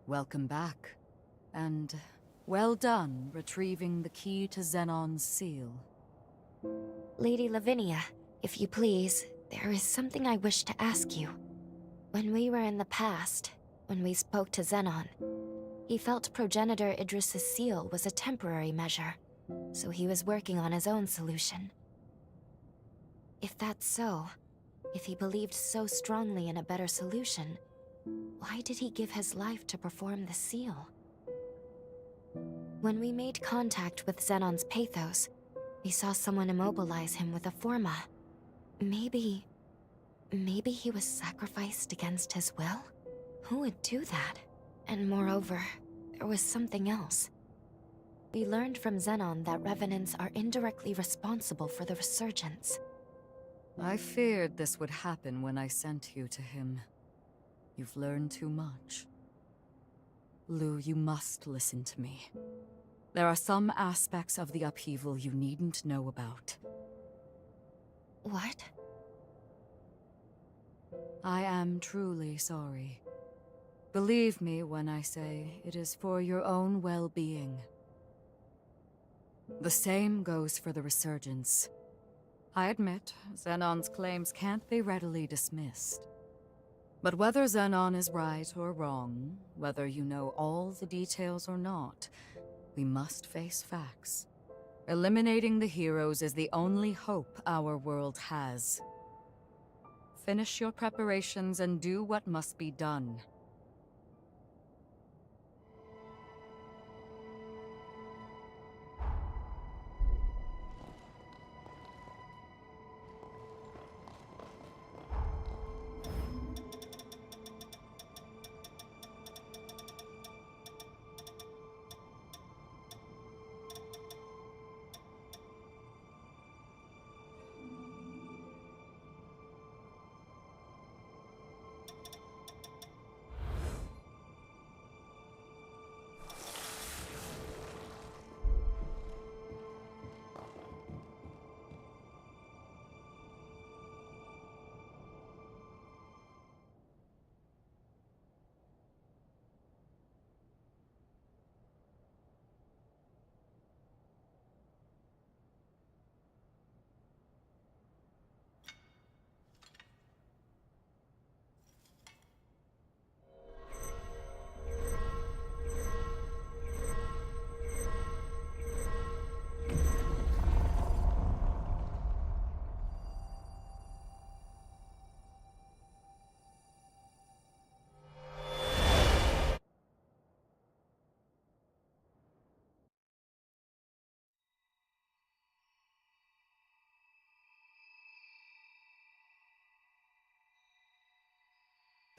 Welcome back. And well done retrieving the key to Zenon's seal. Lady Lavinia, if you please, there is something I wish to ask you. When we were in the past, when we spoke to Zenon, he felt Progenitor Idris's seal was a temporary measure, so he was working on his own solution. If that's so, if he believed so strongly in a better solution, why did he give his life to perform the seal? When we made contact with Zenon's pathos, we saw someone immobilize him with a forma. Maybe he was sacrificed against his will? Who would do that? And moreover, there was something else. We learned from Zenon that revenants are indirectly responsible for the resurgence. I feared this would happen when I sent you to him. You've learned too much. Lou, you must listen to me. There are some aspects of the upheaval you needn't know about. What? I am truly sorry. Believe me when I say it is for your own well-being. The same goes for the resurgence. I admit, Zenon's claims can't be readily dismissed. But whether Zenon is right or wrong, whether you know all the details or not, we must face facts. Eliminating the heroes is the only hope our world has. Finish your preparations and do what must be done.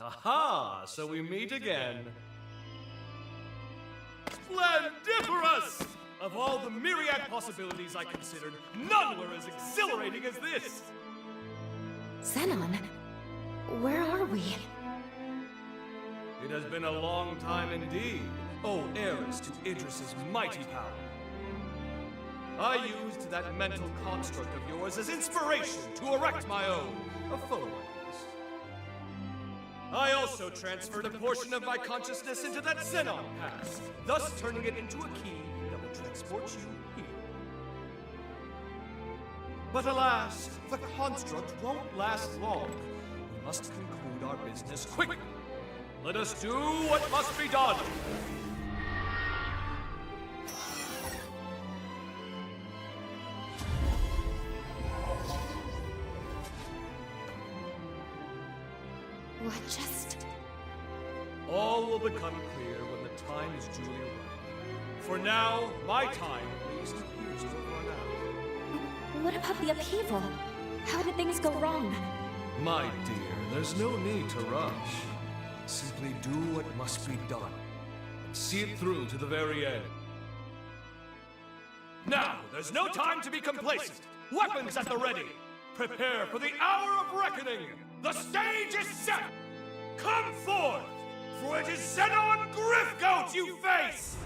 Aha! So we meet again. Splendiferous! Of all the myriad possibilities I considered, none were as exhilarating as this! Zenon, where are we? It has been a long time indeed, O heiress to Idris's mighty power. I used that mental construct of yours as inspiration to erect my own, a photo. I also transferred a portion of my consciousness into that Zenon pass, thus turning it into a key that will transport you here. But alas, the construct won't last long. We must conclude our business quickly. Let us do what must be done. What just... All will become clear when the time is duly right. For now, my time, at least, appears to have run out. What about the upheaval? How did things go wrong? My dear, there's no need to rush. Simply do what must be done, and see it through to the very end. Now, there's no time to be complacent. Weapons at the ready. Prepare for the hour of reckoning. The stage is set. Come forth, for it is Zenon Griffgoat you face!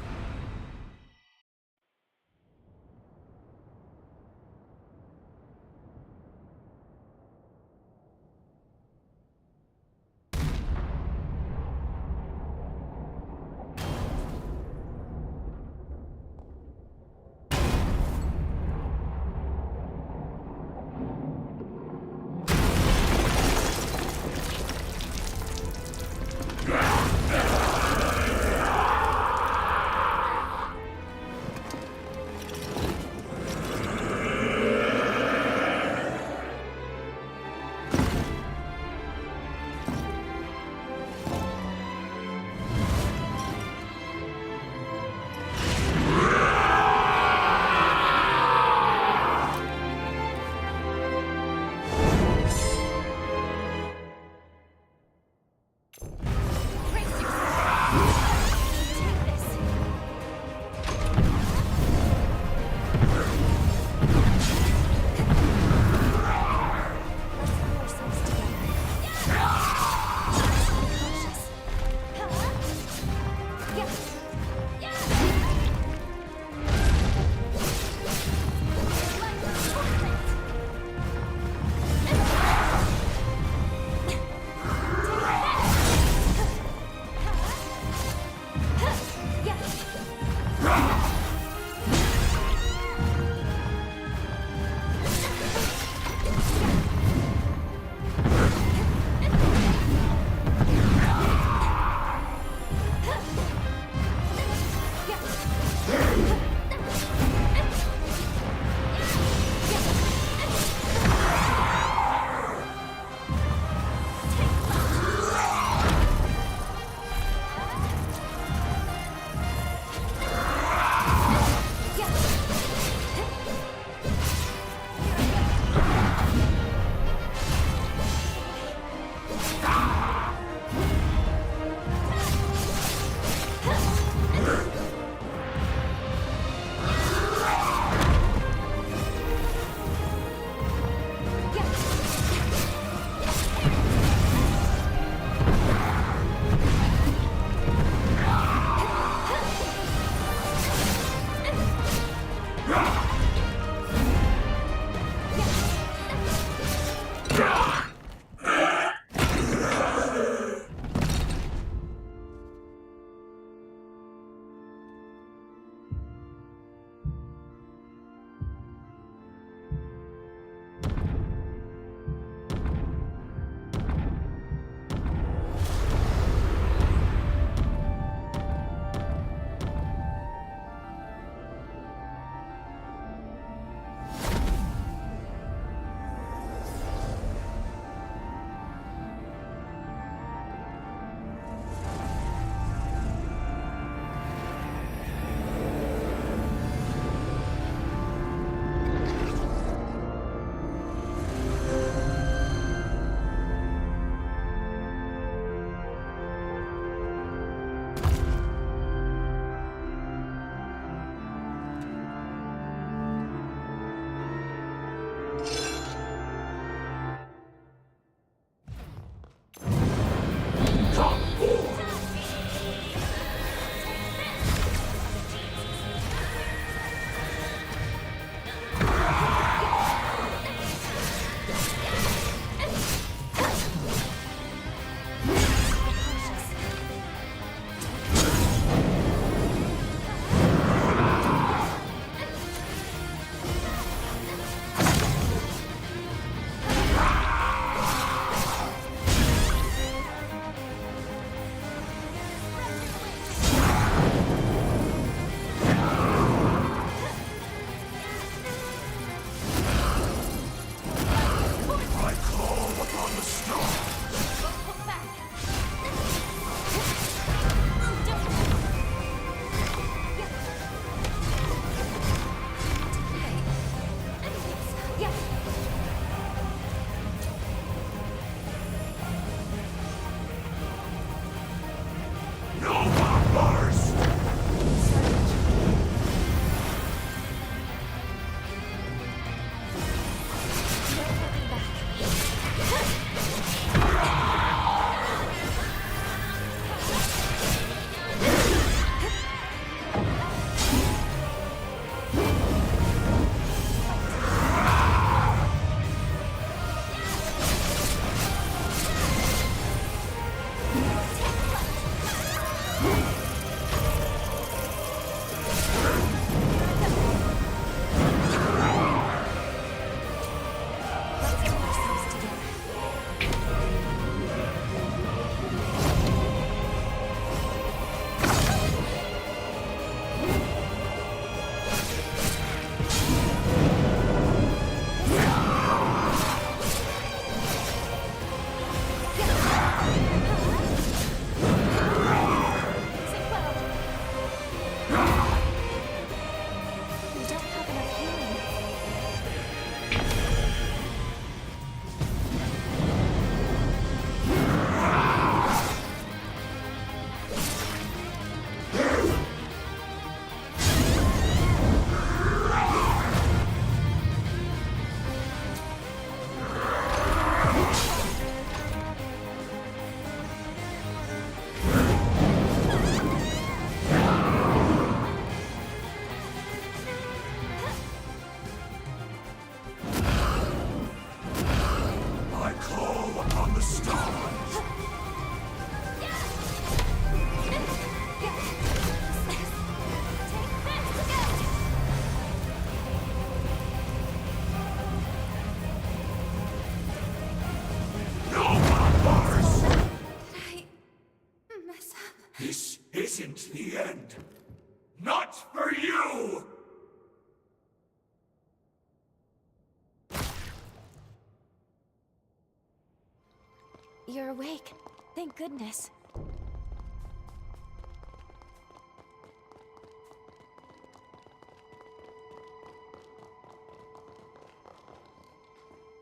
You're awake. Thank goodness.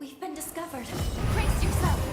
We've been discovered. Brace yourself.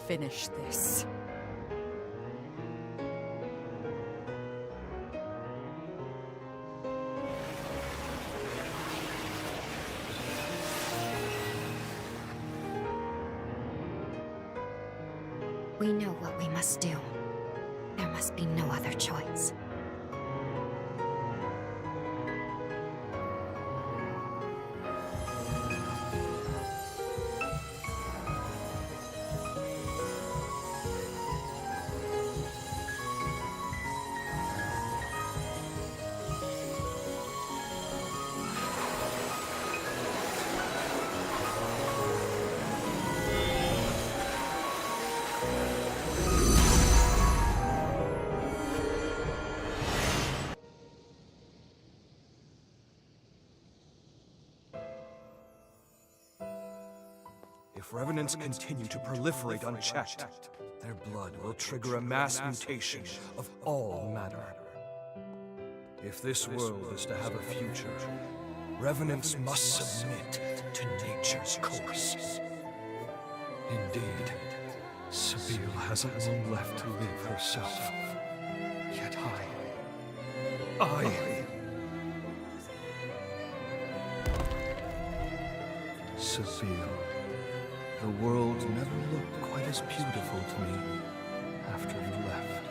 Finish this. We know what we must do. There must be no other choice. If revenants continue to proliferate unchecked, their blood will trigger a mass mutation of all matter. If this world is to have a future, revenants must submit to nature's course. Indeed, Sabine hasn't long left to live herself. Yet Sabine, the world never looked quite as beautiful to me after you left.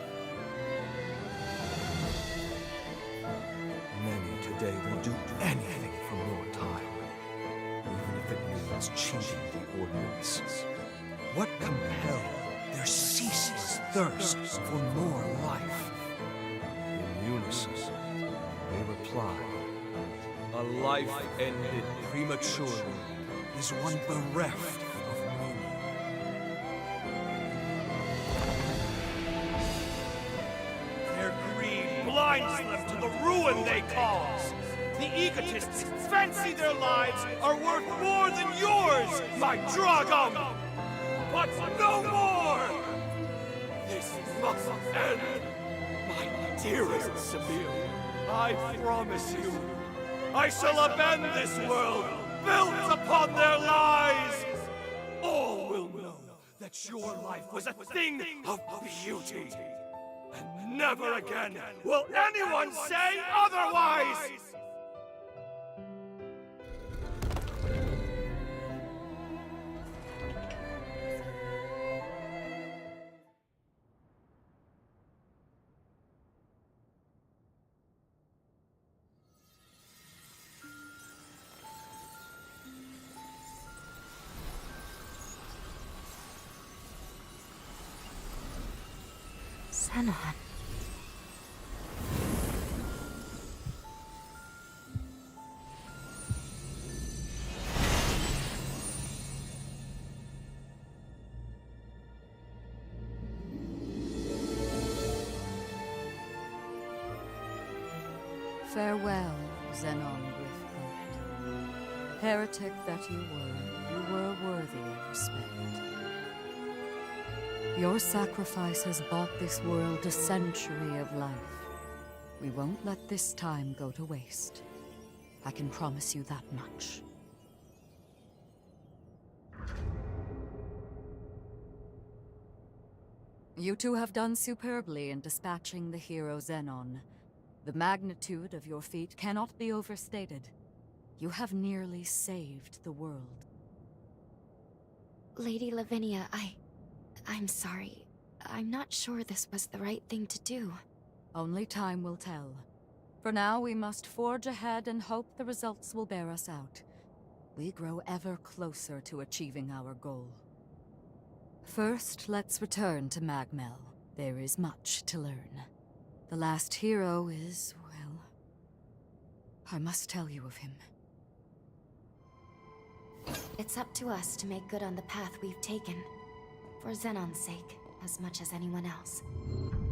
Many today will do anything for more time, even if it means cheating the ordinance. What compelled their ceaseless thirst for more life? In unison, they reply, a life ended prematurely is one bereft of meaning. Their greed blinds them to the ruin they cause. The egotists fancy their lives are worth more than yours, my Dragon! But no more! This must end! My dearest Sabine, I promise you, I shall upend this world, built upon their lies! All will know that your life was a thing of beauty. And never again will anyone say otherwise! Zenon. Farewell, Zenon Griffcoat. Heretic that you were worthy of respect. Your sacrifice has bought this world a century of life. We won't let this time go to waste. I can promise you that much. You two have done superbly in dispatching the hero Zenon. The magnitude of your feat cannot be overstated. You have nearly saved the world. Lady Lavinia, I'm sorry. I'm not sure this was the right thing to do. Only time will tell. For now, we must forge ahead and hope the results will bear us out. We grow ever closer to achieving our goal. First, let's return to Magmel. There is much to learn. The last hero is, well, I must tell you of him. It's up to us to make good on the path we've taken. For Zenon's sake, as much as anyone else.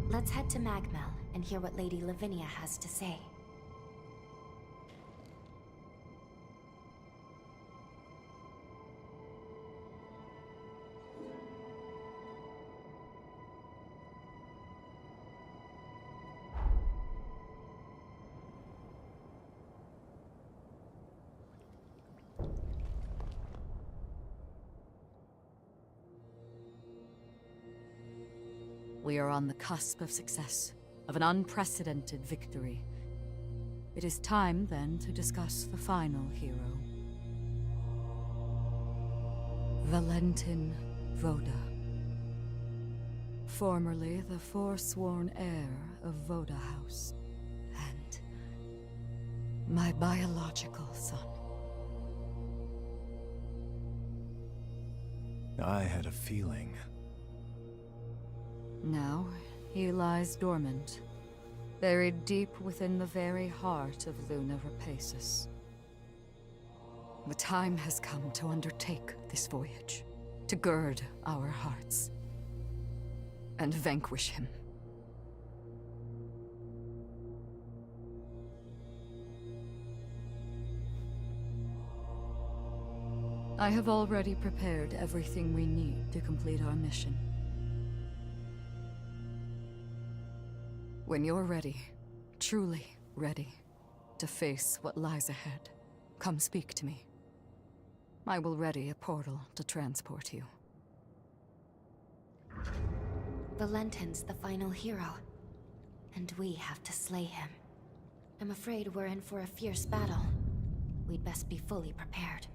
Let's head to Magmel and hear what Lady Lavinia has to say. We are on the cusp of success, of an unprecedented victory. It is time, then, to discuss the final hero. Valentin Voda. Formerly the forsworn heir of Voda House. And my biological son. I had a feeling. Now, he lies dormant, buried deep within the very heart of Luna Rapaces. The time has come to undertake this voyage, to gird our hearts, and vanquish him. I have already prepared everything we need to complete our mission. When you're ready, truly ready, to face what lies ahead, come speak to me. I will ready a portal to transport you. Valentin's the final hero, and we have to slay him. I'm afraid we're in for a fierce battle. We'd best be fully prepared.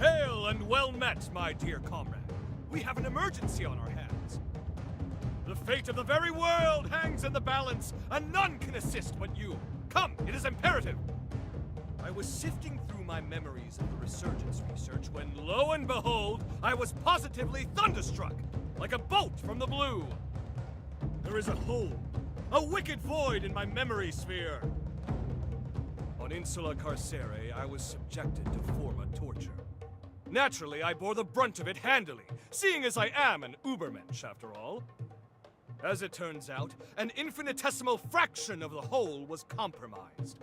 Hail and well met, my dear comrade. We have an emergency on our hands. The fate of the very world hangs in the balance, and none can assist but you. Come, it is imperative. I was sifting through my memories of the resurgence research when, lo and behold, I was positively thunderstruck, like a bolt from the blue. There is a hole, a wicked void in my memory sphere. On Insula Carcere, I was subjected to forma torture. Naturally, I bore the brunt of it handily, seeing as I am an Ubermensch, after all. As it turns out, an infinitesimal fraction of the whole was compromised.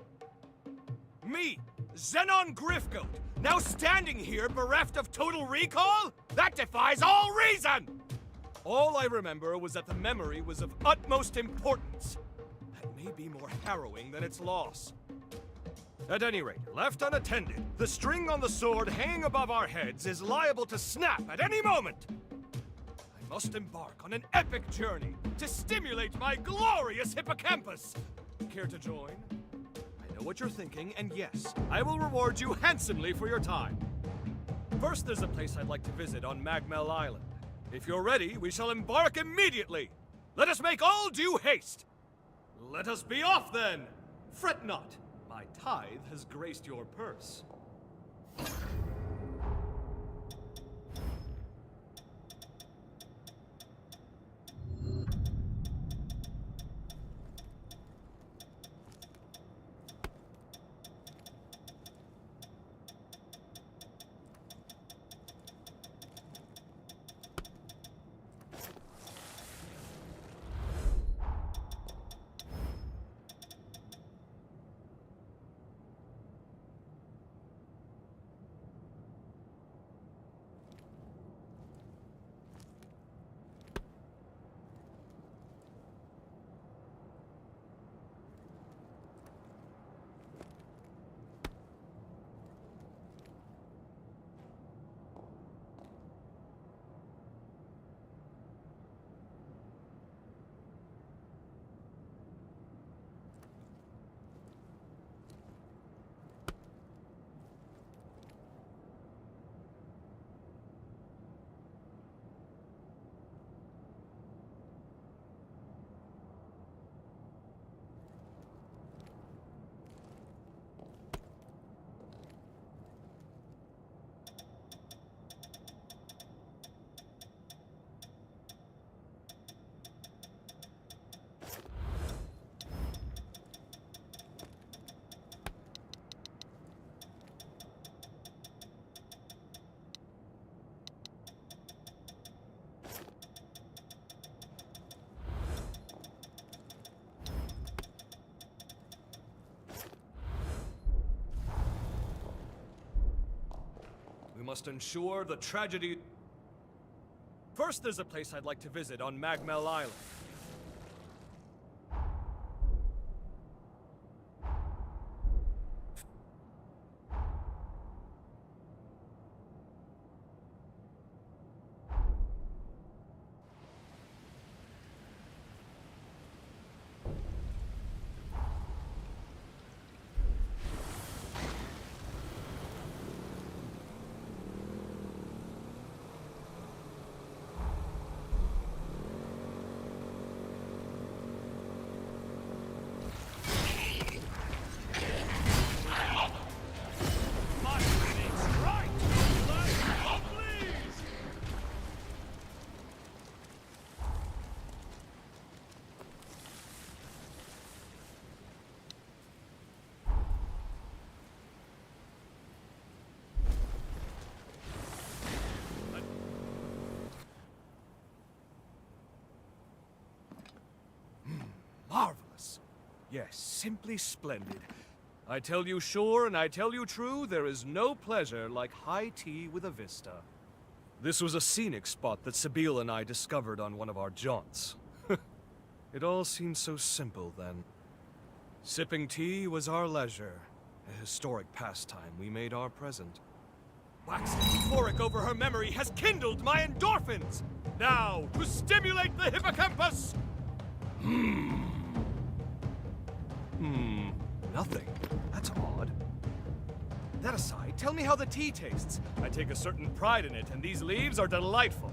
Me, Zenon Griffgoat, now standing here bereft of total recall? That defies all reason! All I remember was that the memory was of utmost importance. That may be more harrowing than its loss. At any rate, left unattended, the string on the sword hanging above our heads is liable to snap at any moment. I must embark on an epic journey to stimulate my glorious hippocampus. Care to join? I know what you're thinking, and yes, I will reward you handsomely for your time. First, there's a place I'd like to visit on Magmel Island. If you're ready, we shall embark immediately. Let us make all due haste. Let us be off, then. Fret not. My tithe has graced your purse. We must ensure the tragedy... First, there's a place I'd like to visit on Magmel Island. Marvelous. Yes, simply splendid. I tell you sure and I tell you true, there is no pleasure like high tea with a vista. This was a scenic spot that Sabine and I discovered on one of our jaunts. It all seemed so simple then. Sipping tea was our leisure, a historic pastime we made our present. Waxing euphoric over her memory has kindled my endorphins! Now, to stimulate the hippocampus! Nothing. That's odd. That aside, tell me how the tea tastes. I take a certain pride in it, and these leaves are delightful.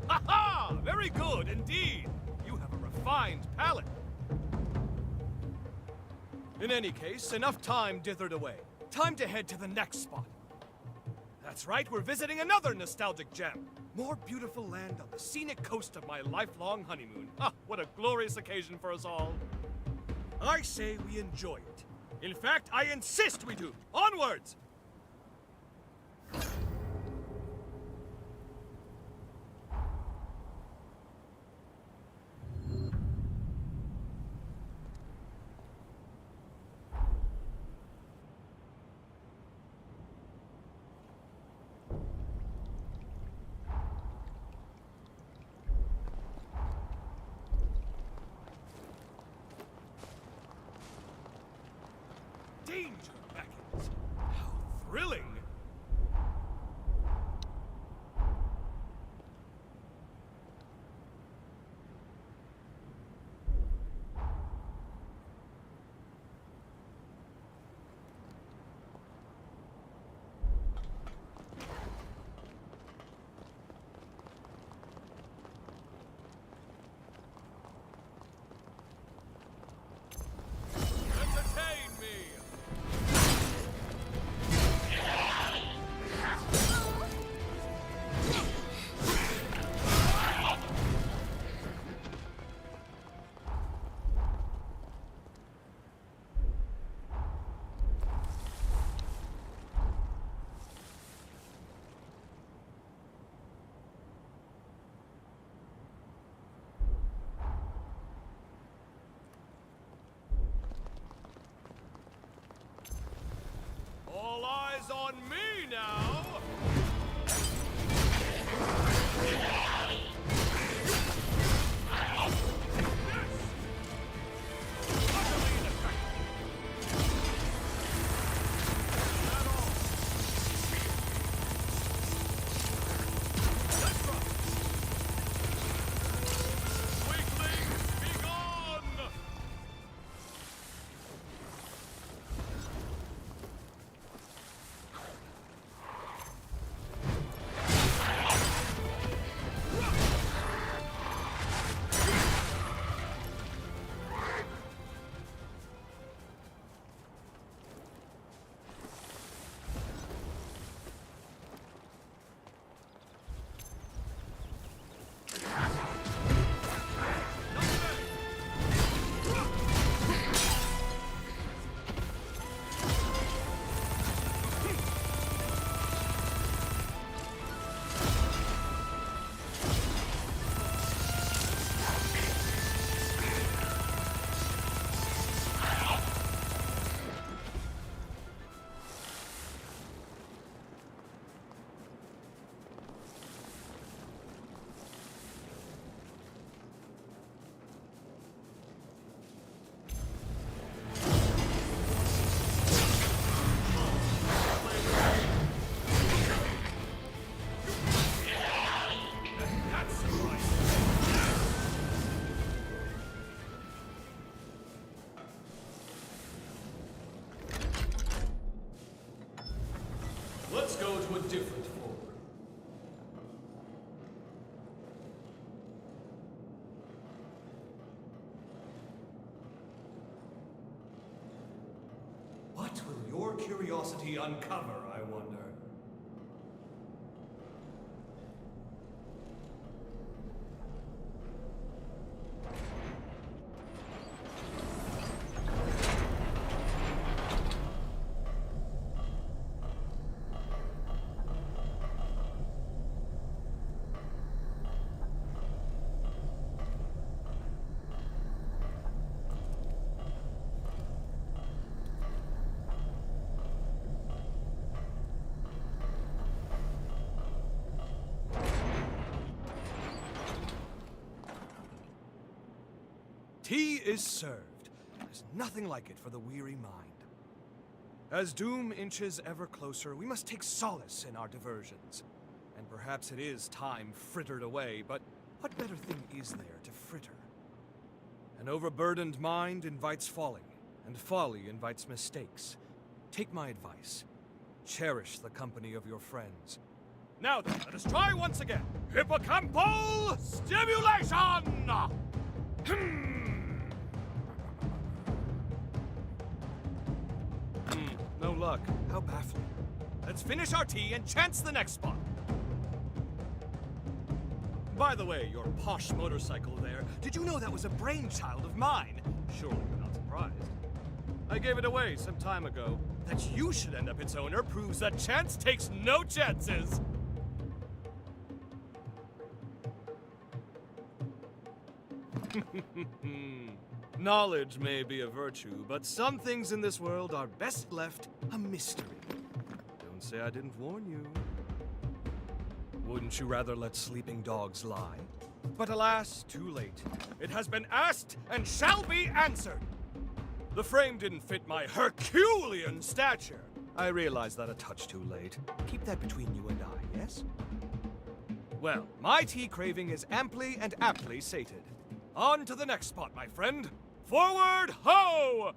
Ha ha! Very good indeed. You have a refined palate. In any case, enough time dithered away. Time to head to the next spot. That's right, we're visiting another nostalgic gem. More beautiful land on the scenic coast of my lifelong honeymoon. Ah, what a glorious occasion for us all. I say we enjoy it. In fact, I insist we do. Onwards! Danger beckons. How thrilling! Entertain me! All eyes on me now! Utterly ineffective! That all? Let's run! Weaklings, be gone! That's right! Let's go to a different floor. What will your curiosity uncover, I wonder? Tea is served. There's nothing like it for the weary mind. As doom inches ever closer, we must take solace in our diversions. And perhaps it is time frittered away, but what better thing is there to fritter? An overburdened mind invites folly, and folly invites mistakes. Take my advice. Cherish the company of your friends. Now then, let us try once again. Hippocampal stimulation! No luck. How baffling. Let's finish our tea and chance the next spot. By the way, your posh motorcycle there, did you know that was a brainchild of mine? Surely you're not surprised. I gave it away some time ago. That you should end up its owner proves that chance takes no chances. Knowledge may be a virtue, but some things in this world are best left a mystery. Don't say I didn't warn you. Wouldn't you rather let sleeping dogs lie? But alas, too late. It has been asked and shall be answered. The frame didn't fit my Herculean stature. I realize that a touch too late. Keep that between you and I, yes? Well, my tea craving is amply and aptly sated. On to the next spot, my friend. Forward, ho!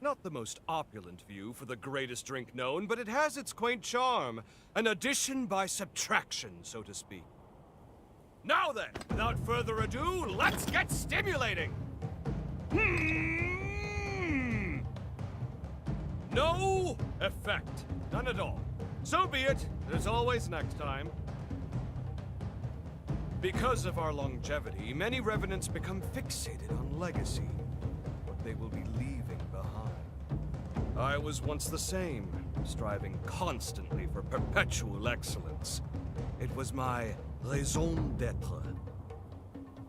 Not the most opulent view for the greatest drink known, but it has its quaint charm. An addition by subtraction, so to speak. Now then, without further ado, let's get stimulating! No effect. None at all. So be it. There's always next time. Because of our longevity, many revenants become fixated on legacy. What they will be leaving behind. I was once the same, striving constantly for perpetual excellence. It was my raison d'être.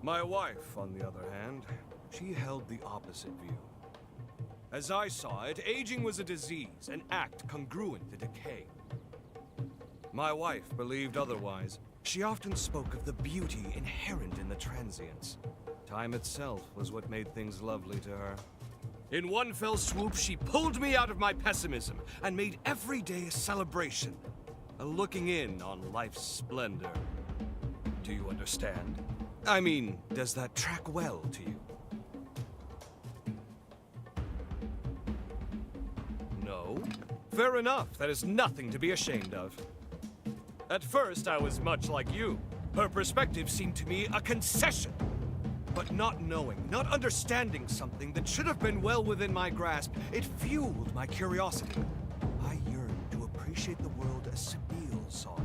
My wife, on the other hand, she held the opposite view. As I saw it, aging was a disease, an act congruent to decay. My wife believed otherwise. She often spoke of the beauty inherent in the transience. Time itself was what made things lovely to her. In one fell swoop, she pulled me out of my pessimism and made every day a celebration, a looking in on life's splendor. Do you understand? I mean, does that track well to you? No? Fair enough. That is nothing to be ashamed of. At first, I was much like you. Her perspective seemed to me a concession. But not knowing, not understanding something that should have been well within my grasp, it fueled my curiosity. I yearned to appreciate the world as Sibyl saw it.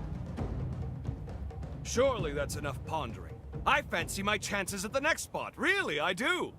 Surely that's enough pondering. I fancy my chances at the next spot. Really, I do.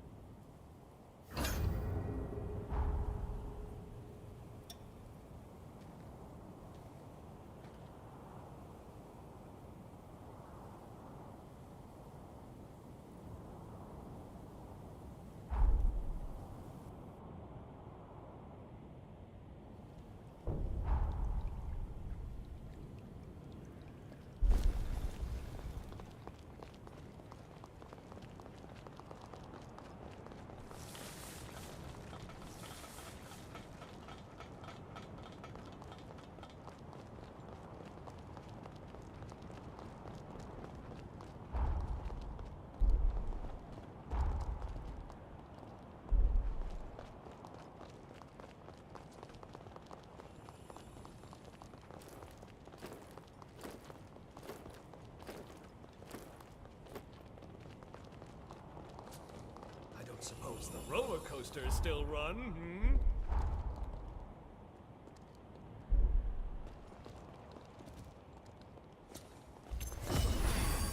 Suppose the roller coasters still run, hmm?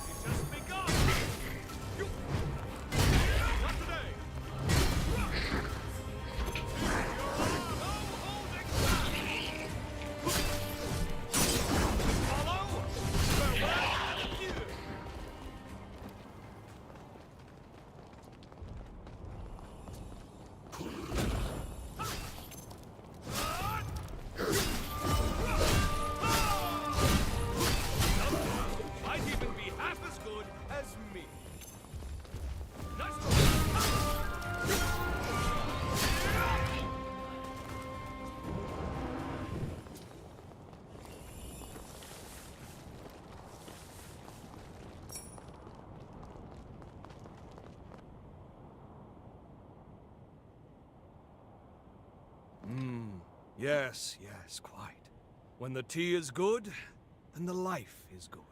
He's just begun! Not today! Follow! Farewell! Might even be half as good as me. Nice Yes, quite. When the tea is good, then the life is good.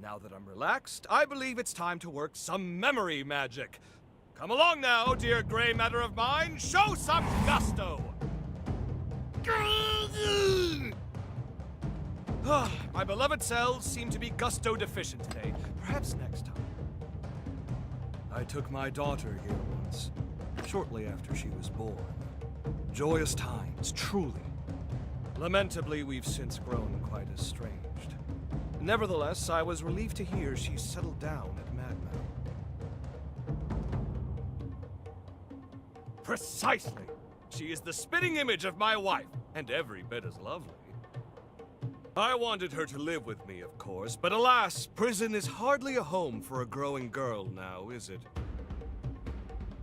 Now that I'm relaxed, I believe it's time to work some memory magic. Come along now, dear gray matter of mine, show some gusto! My beloved cells seem to be gusto deficient today. Perhaps next time. I took my daughter here once, shortly after she was born. Joyous times, truly. Lamentably, we've since grown quite estranged. Nevertheless, I was relieved to hear she settled down at Magmel. Precisely! She is the spitting image of my wife, and every bit as lovely. I wanted her to live with me, of course, but alas, prison is hardly a home for a growing girl now, is it?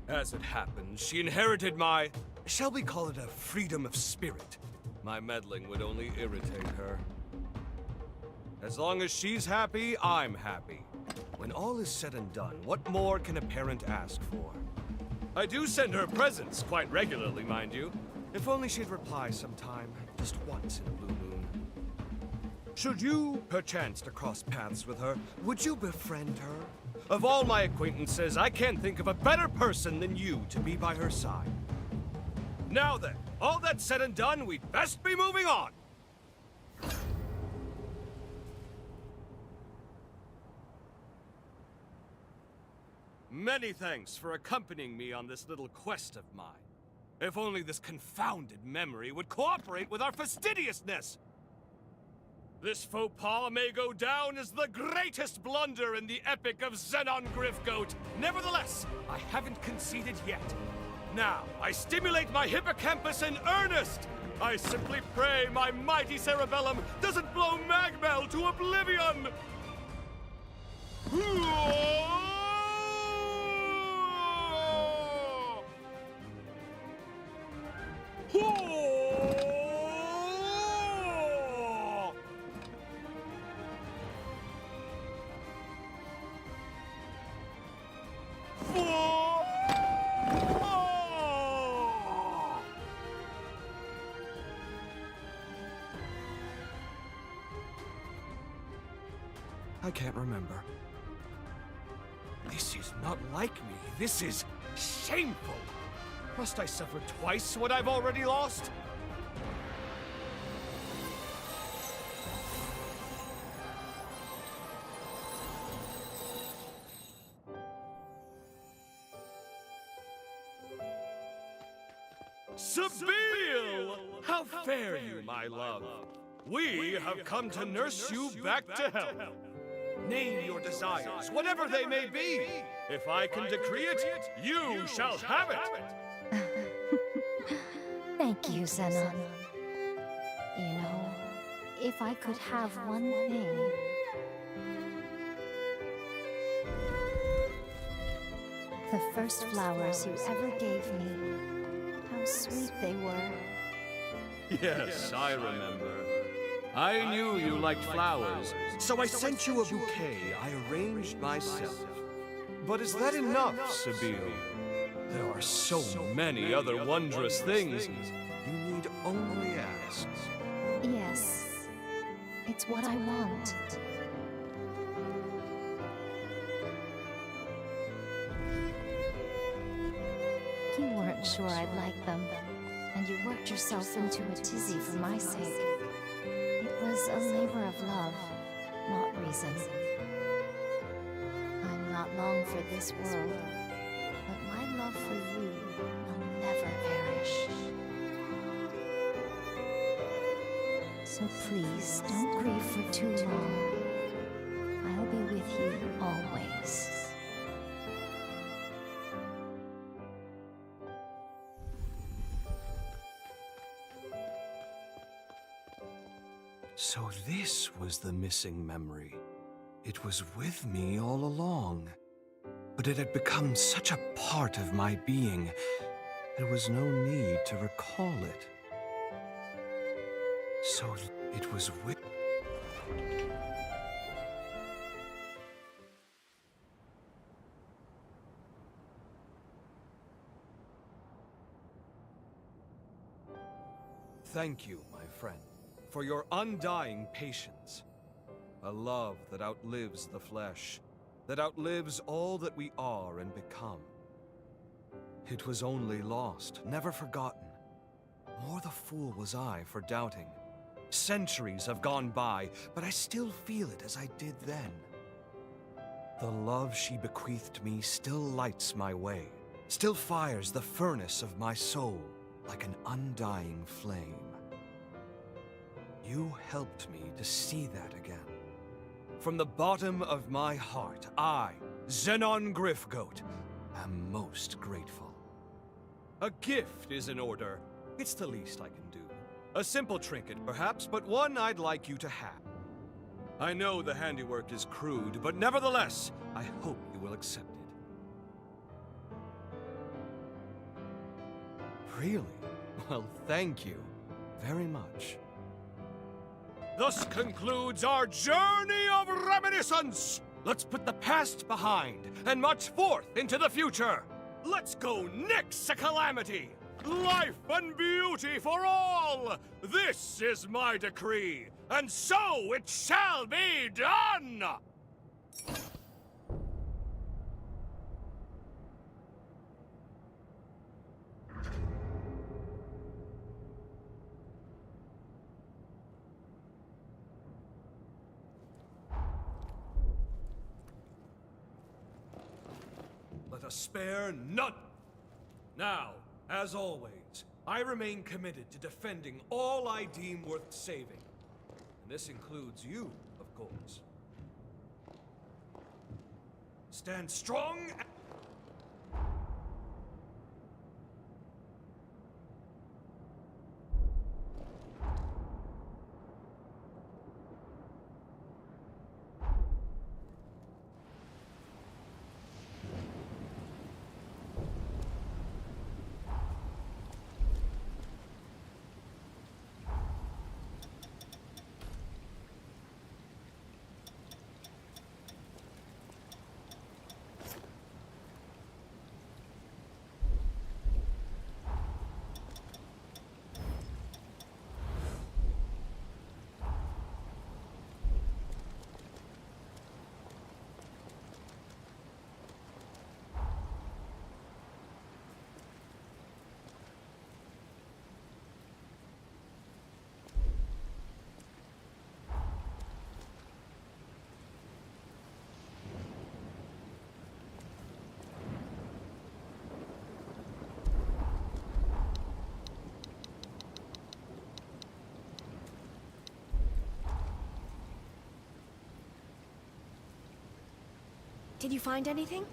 As it happens, she inherited my, shall we call it a freedom of spirit? My meddling would only irritate her. As long as she's happy, I'm happy. When all is said and done, what more can a parent ask for? I do send her presents, quite regularly, mind you. If only she'd reply sometime, just once in a blue moon. Should you, perchance, to cross paths with her, would you befriend her? Of all my acquaintances, I can't think of a better person than you to be by her side. Now then, all that said and done, we'd best be moving on! Many thanks for accompanying me on this little quest of mine. If only this confounded memory would cooperate with our fastidiousness! This faux pas may go down as the greatest blunder in the epic of Zenon Griffgoat. Nevertheless, I haven't conceded yet. Now, I stimulate my hippocampus in earnest! I simply pray my mighty cerebellum doesn't blow Magmel to oblivion! I can't remember. This is not like me. This is shameful. Must I suffer twice what I've already lost? Sabine! How fare you, my love? We have come to nurse you back to health. Name your desires, whatever they may be. If I can decree it, you shall have it. Thank you, Zenon. You know, if I could have one thing... The first flowers you ever gave me, how sweet they were. Yes, I remember. I knew you liked flowers, so I sent you a bouquet I arranged myself. But is that enough, Sabine? There are so many other wondrous things. You need only ask. Yes, it's what I want. You weren't sure I'd like them, and you worked yourself into a tizzy for my sake. It was a labor of love, not reason. I'm not long for this world, but my love for you will never perish. So please, don't grieve for too long. I'll be with you always. So this was the missing memory. It was with me all along. But it had become such a part of my being, there was no need to recall it. So it was with... Thank you, my friend, for your undying patience. A love that outlives the flesh, that outlives all that we are and become. It was only lost, never forgotten. More the fool was I for doubting. Centuries have gone by, but I still feel it as I did then. The love she bequeathed me still lights my way, still fires the furnace of my soul like an undying flame. You helped me to see that again. From the bottom of my heart, I, Zenon Griffgoat, am most grateful. A gift is in order. It's the least I can do. A simple trinket, perhaps, but one I'd like you to have. I know the handiwork is crude, but nevertheless, I hope you will accept it. Really? Well, thank you very much. Thus concludes our journey of reminiscence! Let's put the past behind and march forth into the future! Let's go nix a calamity! Life and beauty for all! This is my decree, and so it shall be done! Let us spare none! Now, as always, I remain committed to defending all I deem worth saving. And this includes you, of course. Stand strong and... Did you find anything?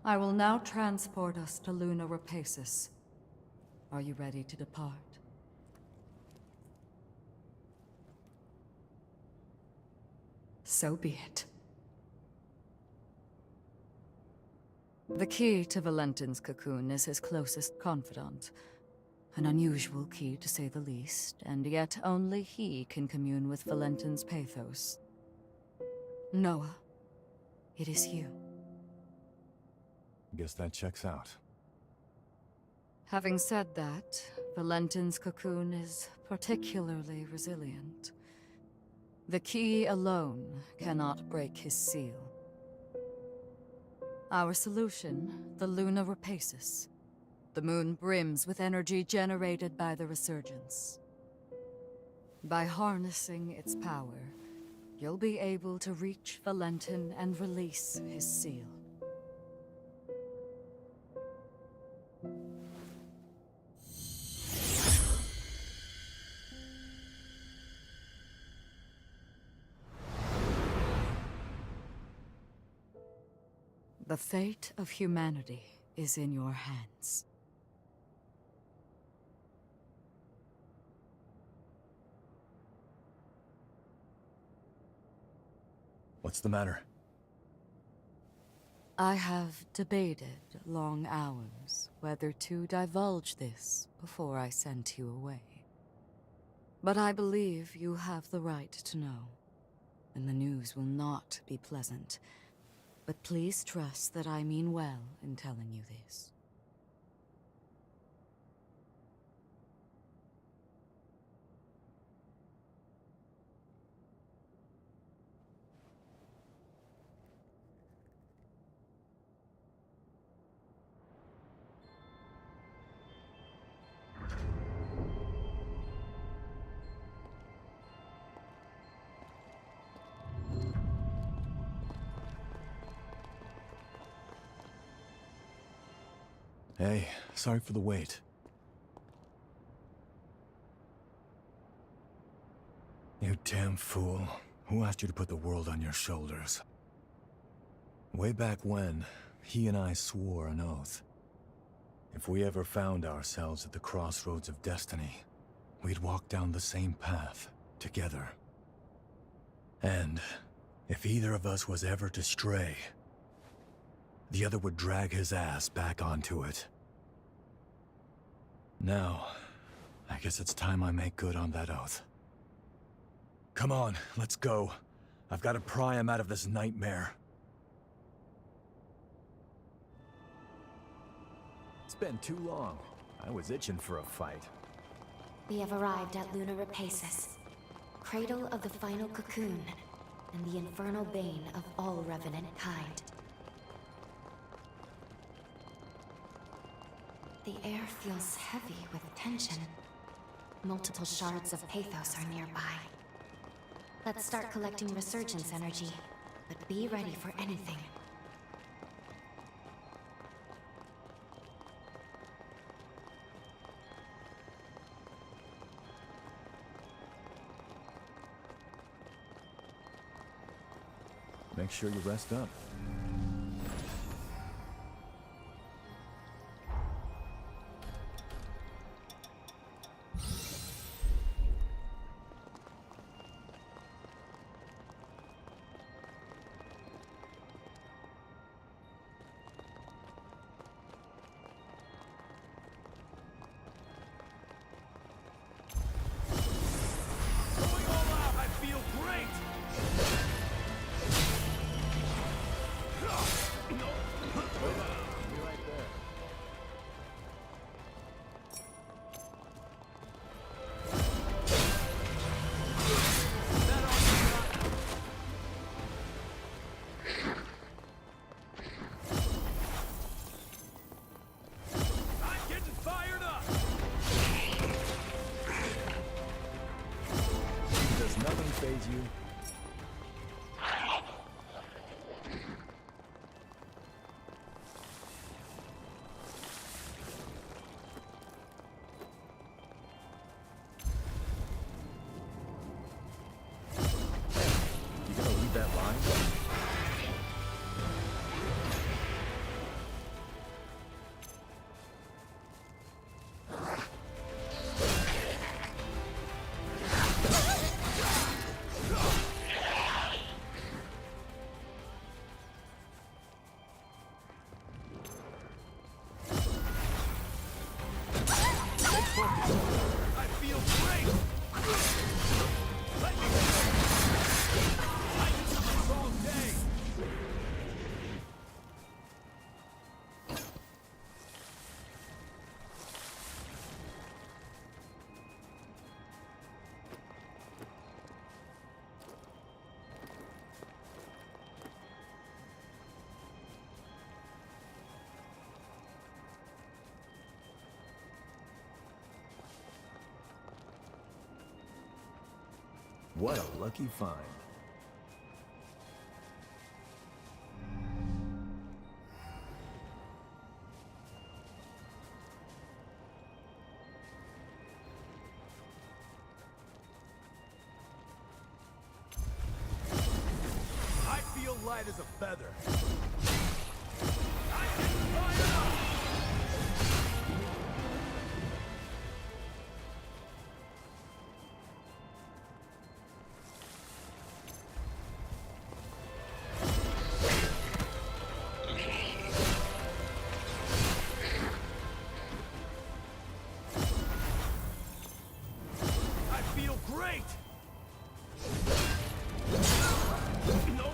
I will now transport us to Luna Rapacis. Are you ready to depart? So be it. The key to Valentin's cocoon is his closest confidant. An unusual key, to say the least, and yet only he can commune with Valentin's pathos. Noah, it is you. Guess that checks out. Having said that, Valentin's cocoon is particularly resilient. The key alone cannot break his seal. Our solution, the Luna Rapacis. The moon brims with energy generated by the resurgence. By harnessing its power, you'll be able to reach Valentin and release his seal. The fate of humanity is in your hands. What's the matter? I have debated long hours whether to divulge this before I sent you away. But I believe you have the right to know, and the news will not be pleasant. But please trust that I mean well in telling you this. Hey, sorry for the wait. You damn fool. Who asked you to put the world on your shoulders? Way back when, he and I swore an oath. If we ever found ourselves at the crossroads of destiny, we'd walk down the same path, together. And if either of us was ever to stray, the other would drag his ass back onto it. Now, I guess it's time I make good on that oath. Come on, let's go. I've got to pry him out of this nightmare. It's been too long. I was itching for a fight. We have arrived at Luna Rapacis, cradle of the final cocoon, and the infernal bane of all revenant kind. The air feels heavy with tension. Multiple shards of pathos are nearby. Let's start collecting resurgence energy, but be ready for anything. Make sure you rest up. Going all out, I feel great! What a lucky find. I feel light as a feather. Great! No!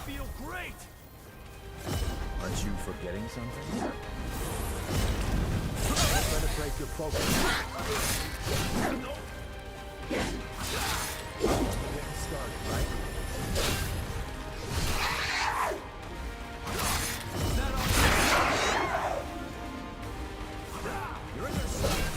Feel great! Aren't you forgetting something? Better break your focus. No! Getting started, right? You're in their sight.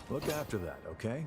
Look after that, okay?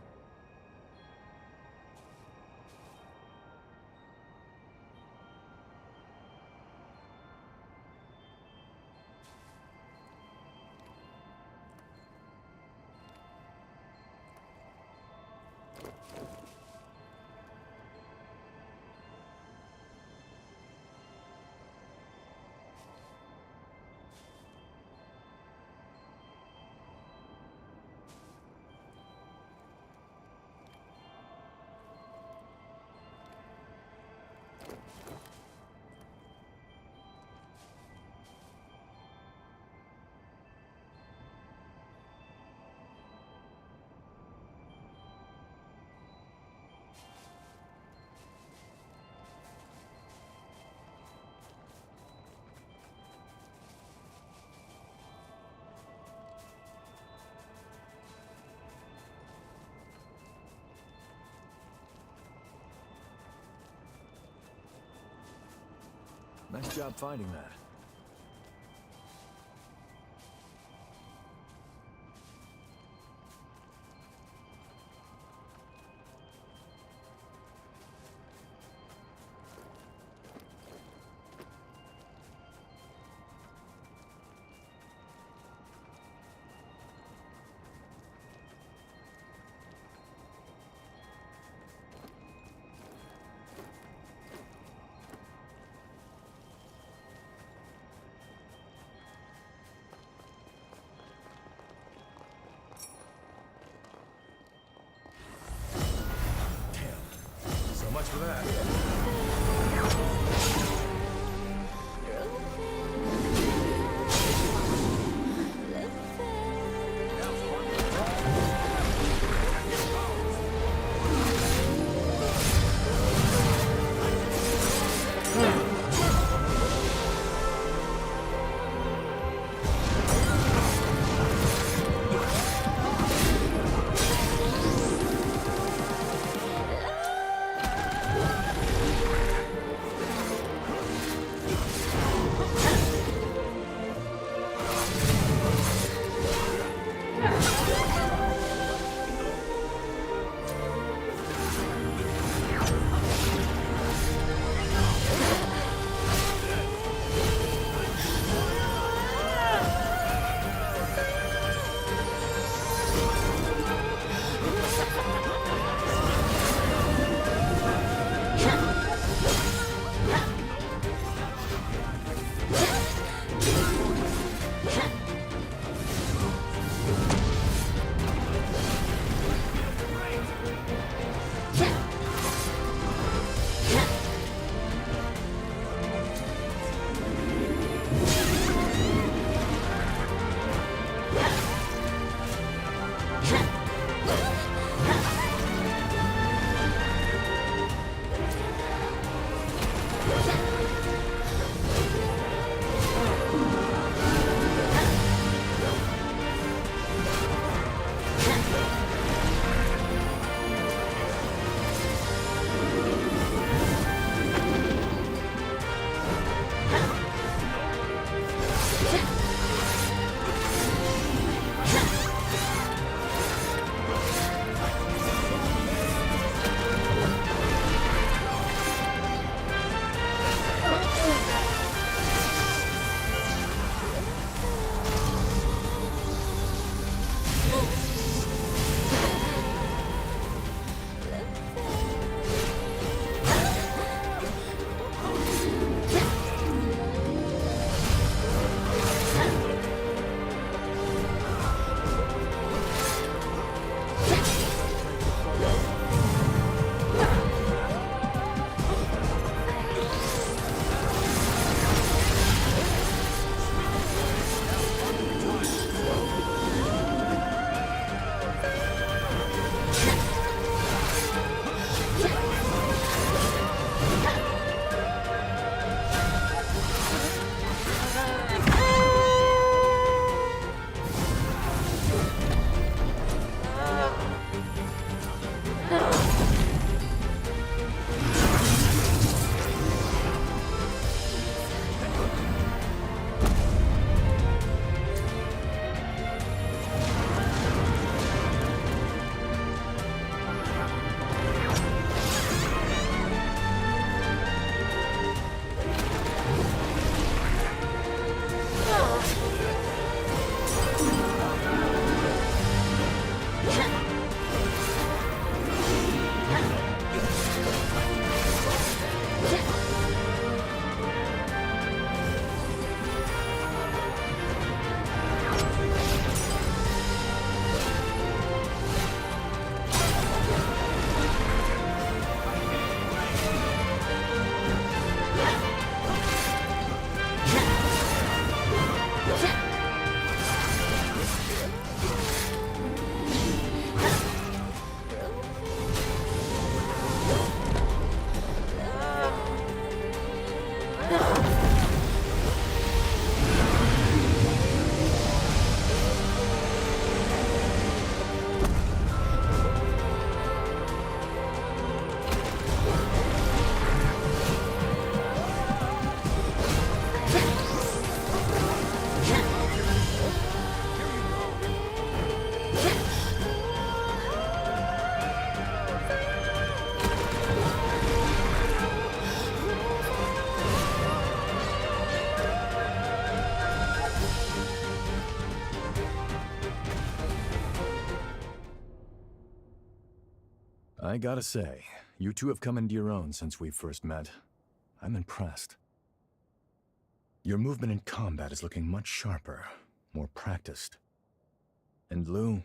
Nice job finding that. So much for that. I gotta say, you two have come into your own since we first met. I'm impressed. Your movement in combat is looking much sharper, more practiced. And Lou,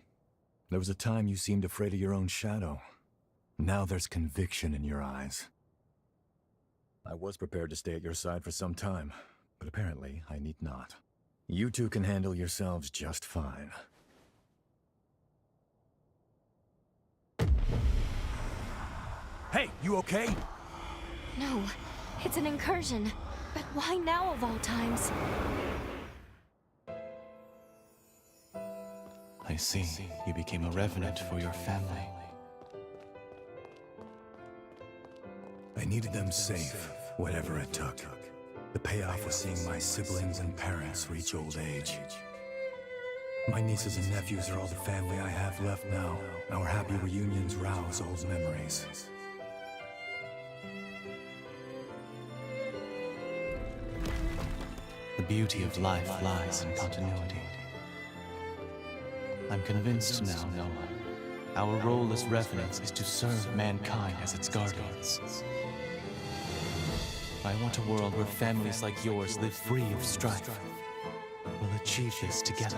there was a time you seemed afraid of your own shadow. Now there's conviction in your eyes. I was prepared to stay at your side for some time, but apparently I need not. You two can handle yourselves just fine. Hey, you okay? No, it's an incursion. But why now of all times? I see. You became a revenant for your family. I needed them safe, whatever it took. The payoff was seeing my siblings and parents reach old age. My nieces and nephews are all the family I have left now. Our happy reunions rouse old memories. The beauty of life lies in continuity. I'm convinced now, Noah. Our role as revenants is to serve mankind as its guardians. I want a world where families like yours live free of strife. We'll achieve this together.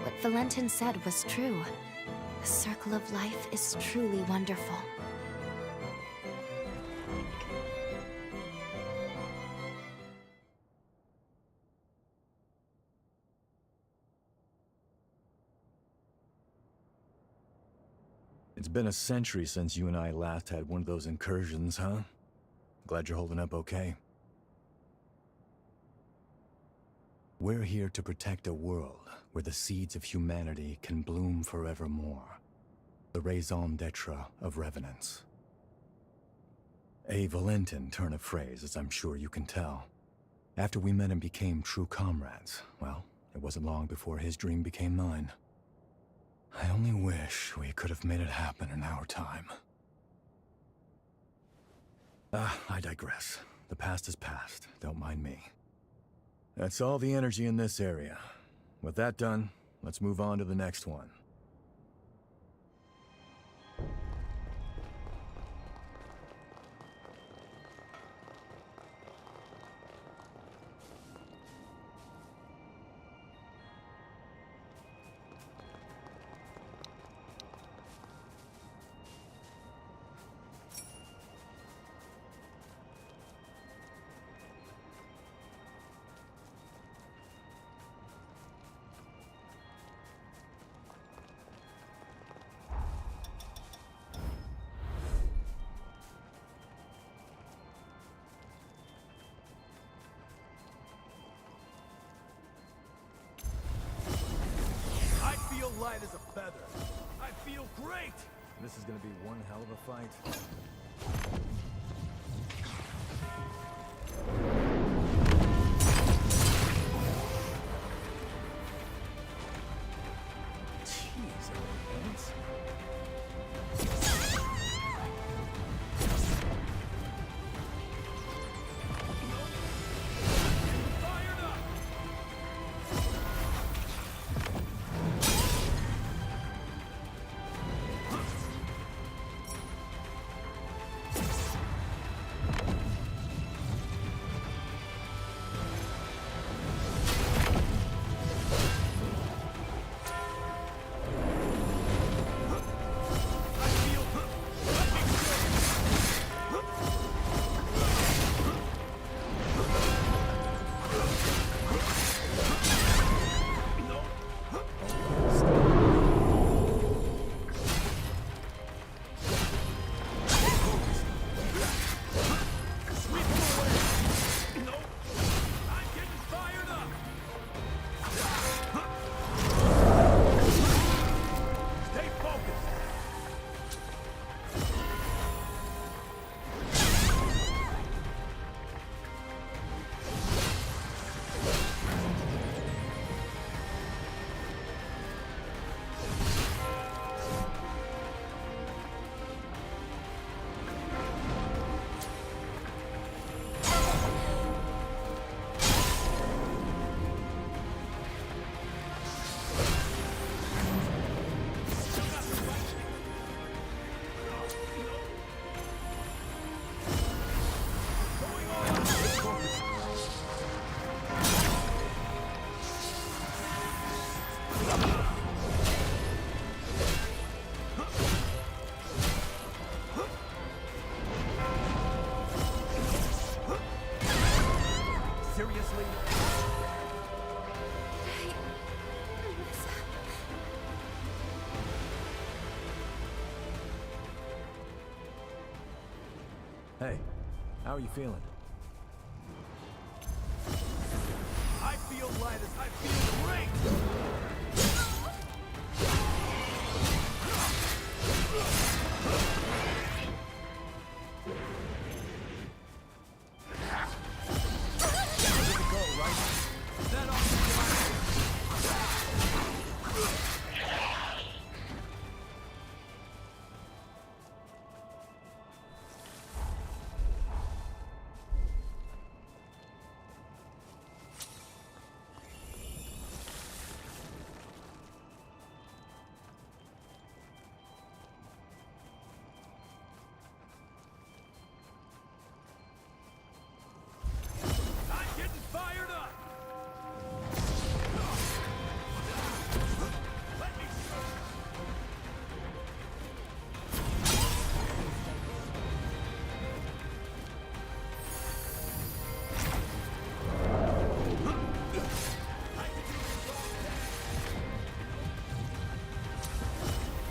What Valentin said was true. The circle of life is truly wonderful. It's been a century since you and I last had one of those incursions, huh? Glad you're holding up okay. We're here to protect a world where the seeds of humanity can bloom forevermore. The raison d'etre of revenants. A Valentin turn of phrase, as I'm sure you can tell. After we met and became true comrades, well, it wasn't long before his dream became mine. I only wish we could have made it happen in our time. I digress. The past is past. Don't mind me. That's all the energy in this area. With that done, let's move on to the next one. Light as a feather. I feel great! This is gonna be one hell of a fight. Jeez, are they ants? Fired up! Hey, how are you feeling? I feel light as I feel great! I'm getting fired up! Let me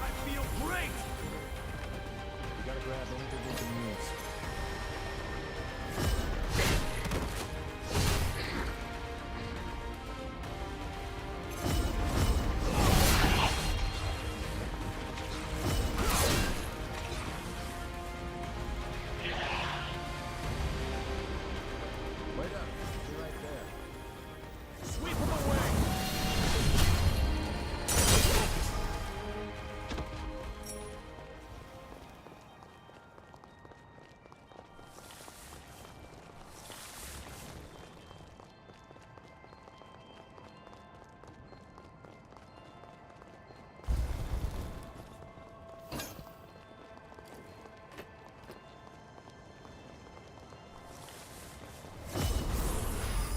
I feel great! You gotta grab anything we can use. Wait up. Be right there. Sweep him away!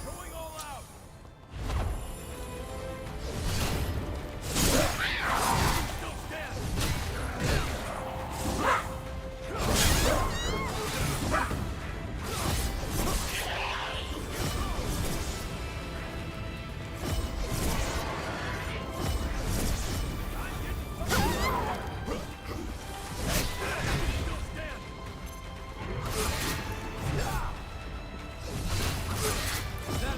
Going all out! Still stand! Still stand! That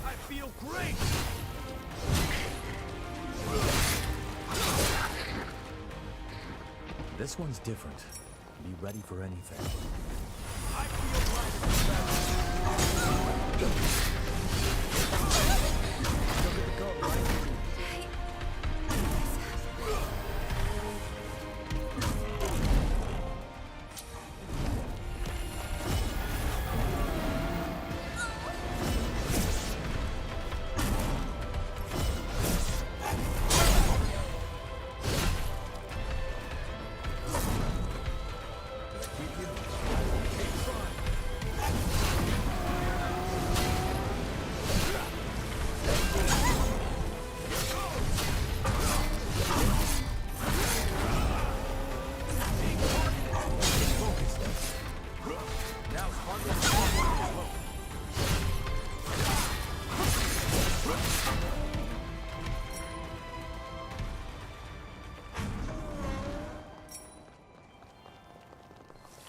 I feel great! This one's different. Be ready for anything. I feel light.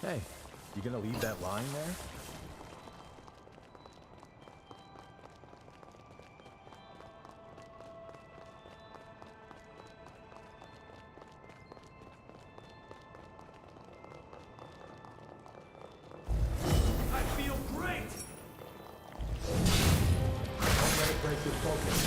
Hey, you gonna leave that lying there? I feel great! Don't let it break your focus.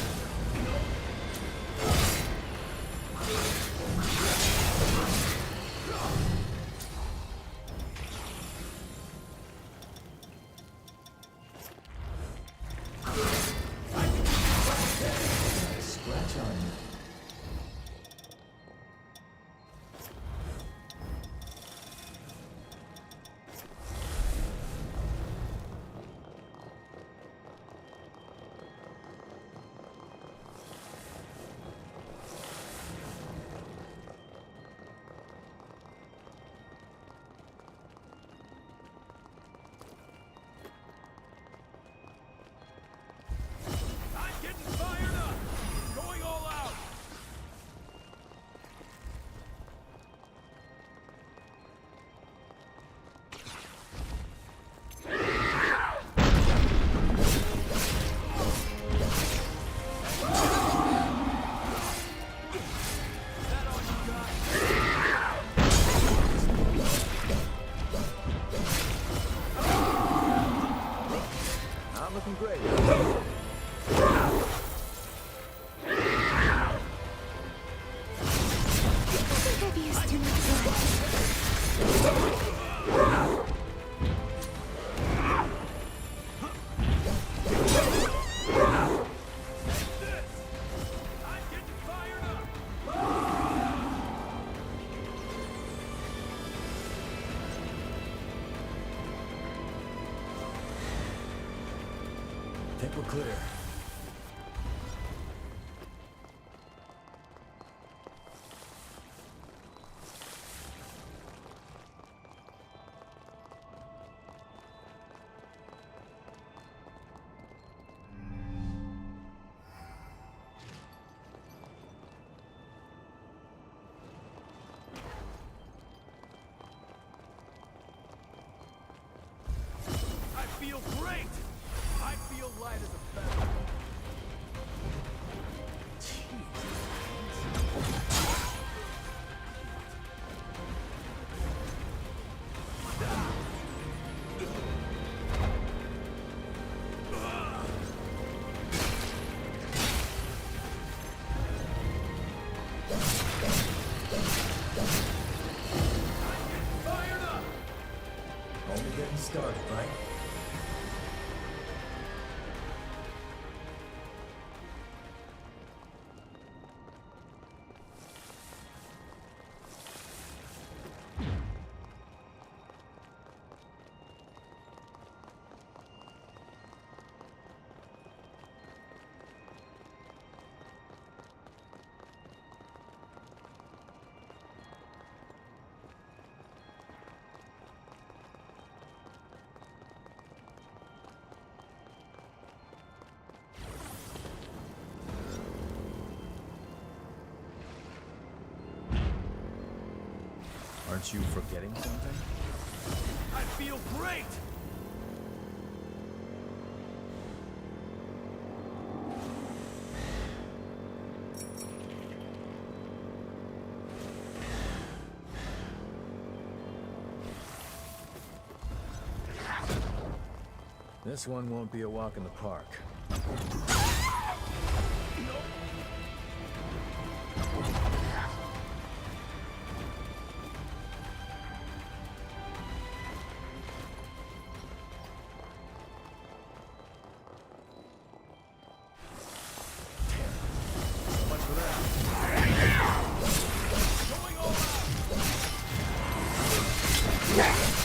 Think we're clear. I feel great! I feel light as a feather. Fired up! Only getting started, right? Aren't you forgetting something? I feel great! This one won't be a walk in the park. So much for that. Going all out!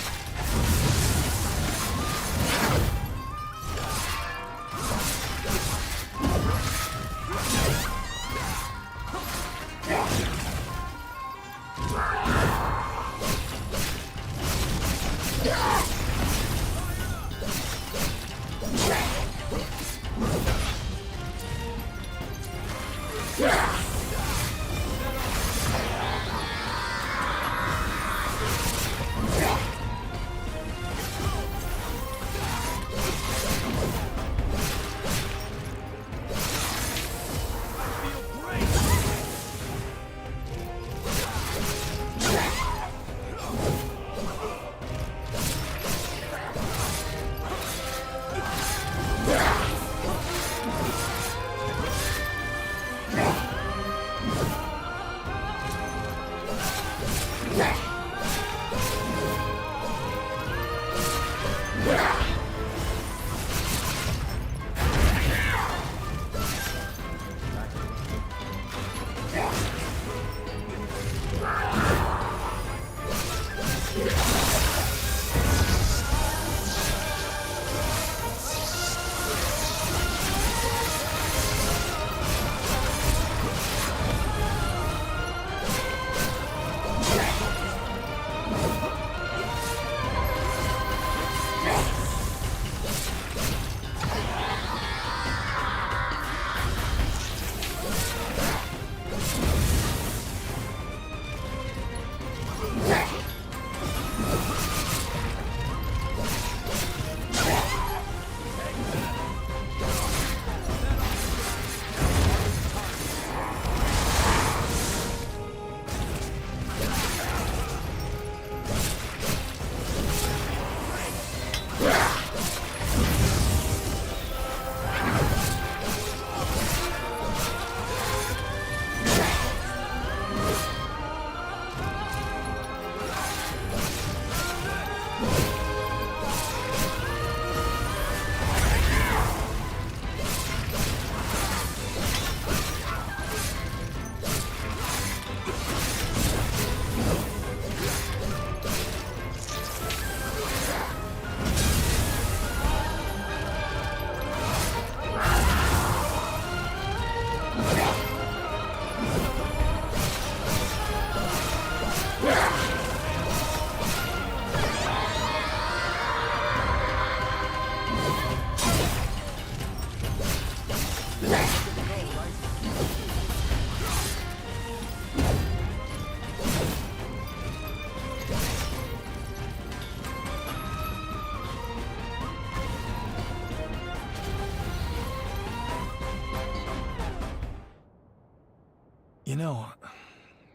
know,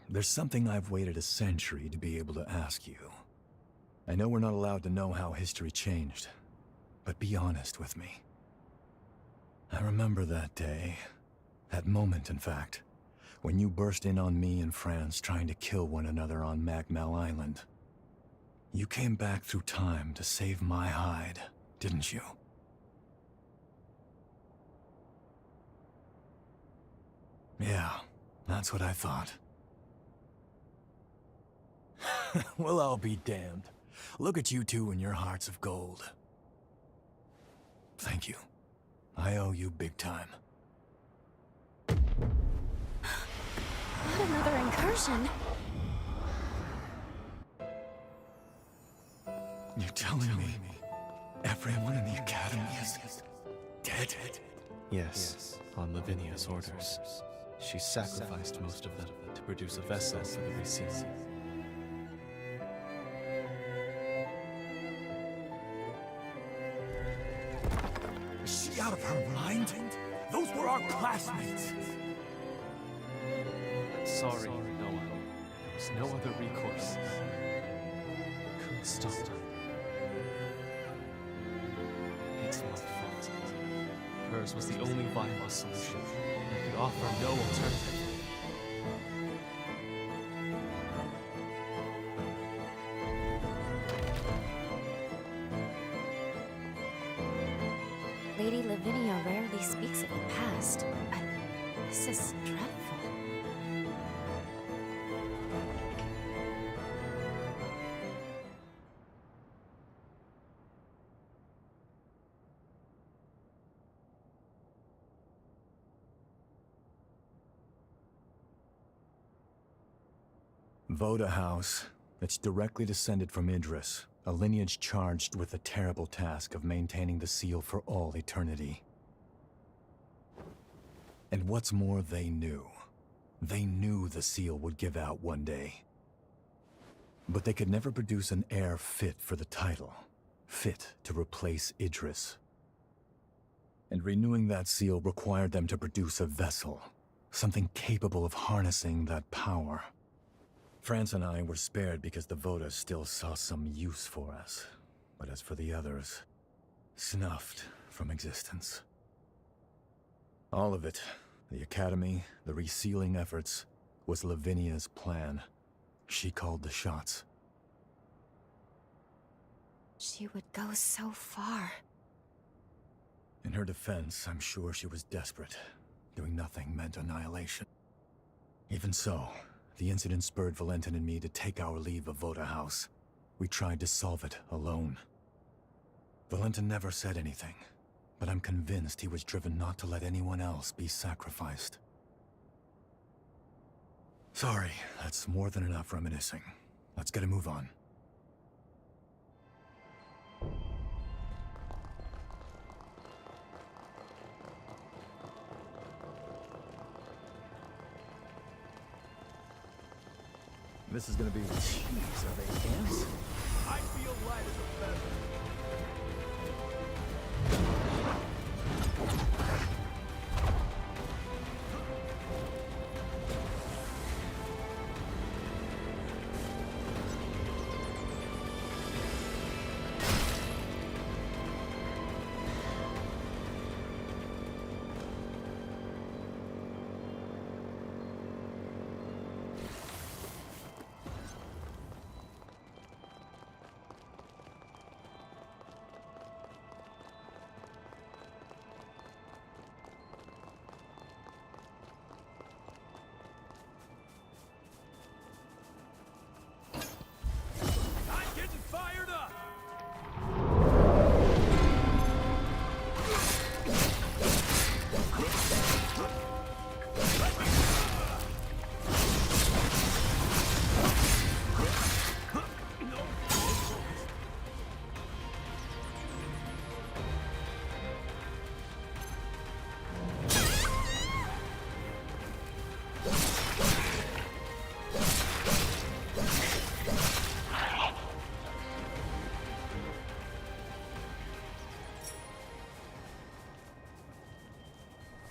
there's something I've waited a century to be able to ask you. I know we're not allowed to know how history changed, but be honest with me. I remember that day, that moment in fact, when you burst in on me and France trying to kill one another on Magmal Island. You came back through time to save my hide, didn't you? Yeah, that's what I thought. Well, I'll be damned. Look at you two and your hearts of gold. Thank you. I owe you big time. What another incursion? You're telling me everyone in the Academy is dead? Yes, on Lavinia's orders. She sacrificed most of them to produce a vessel for the resealing. Is she out of her mind? Those were our classmates! I'm sorry, Noah. There was no other recourse. Couldn't stop her. It's my fault. Hers was the only viable solution. I could offer no alternative. Lady Lavinia rarely speaks of the past, but this is dreadful. Voda House. It's directly descended from Idris, a lineage charged with the terrible task of maintaining the seal for all eternity. And what's more, they knew. They knew the seal would give out one day. But they could never produce an heir fit for the title, fit to replace Idris. And renewing that seal required them to produce a vessel, something capable of harnessing that power. France and I were spared because the Voda still saw some use for us. But as for the others, snuffed from existence. All of it, the Academy, the resealing efforts, was Lavinia's plan. She called the shots. She would go so far. In her defense, I'm sure she was desperate. Doing nothing meant annihilation. Even so, the incident spurred Valentin and me to take our leave of Voda House. We tried to solve it alone. Valentin never said anything, but I'm convinced he was driven not to let anyone else be sacrificed. Sorry, that's more than enough reminiscing. Let's get a move on. This is gonna be... Jeez, are they ants? I feel light as a feather.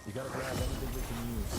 You gotta grab anything we can use.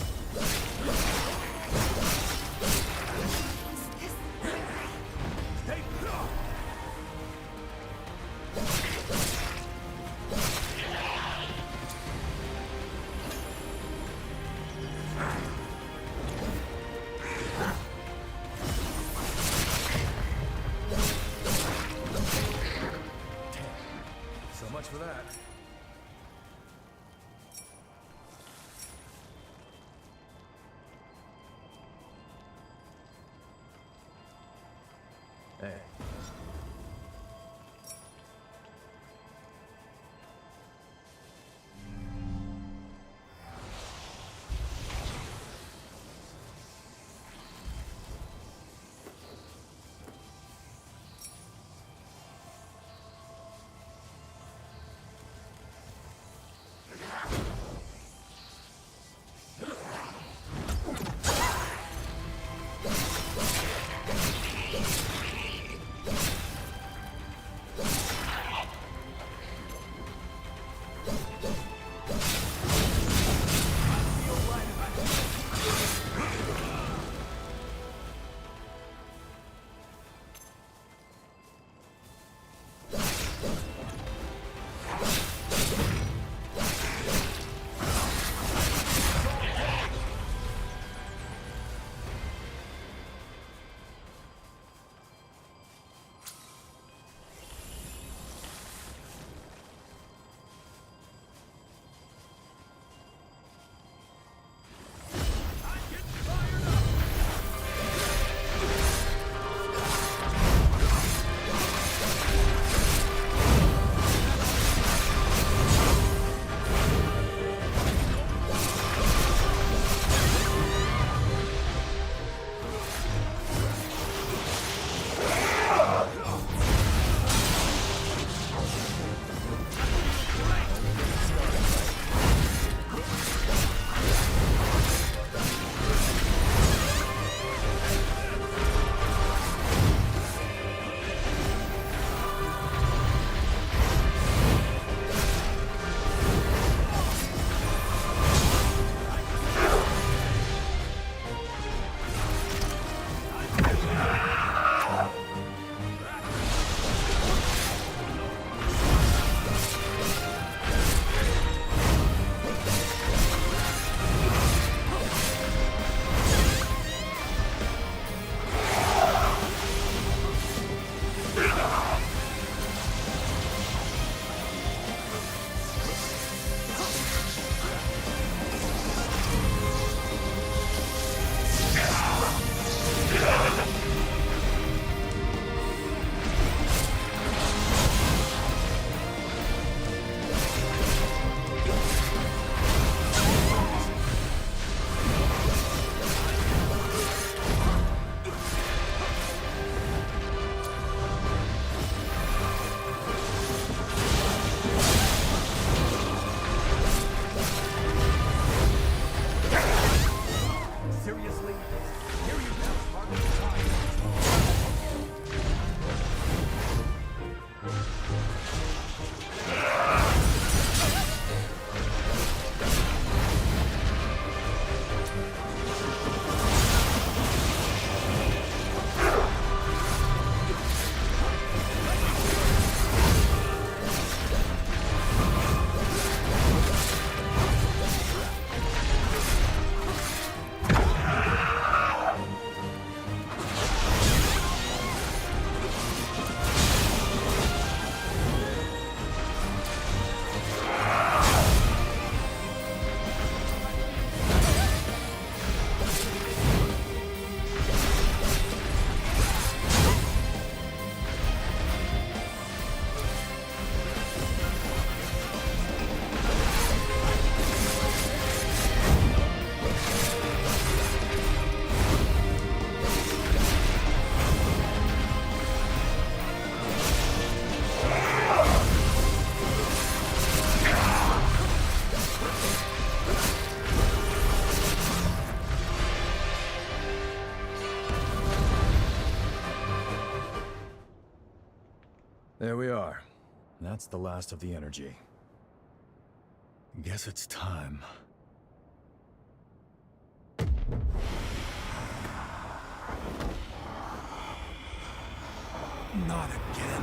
There we are. That's the last of the energy. Guess it's time. Not again.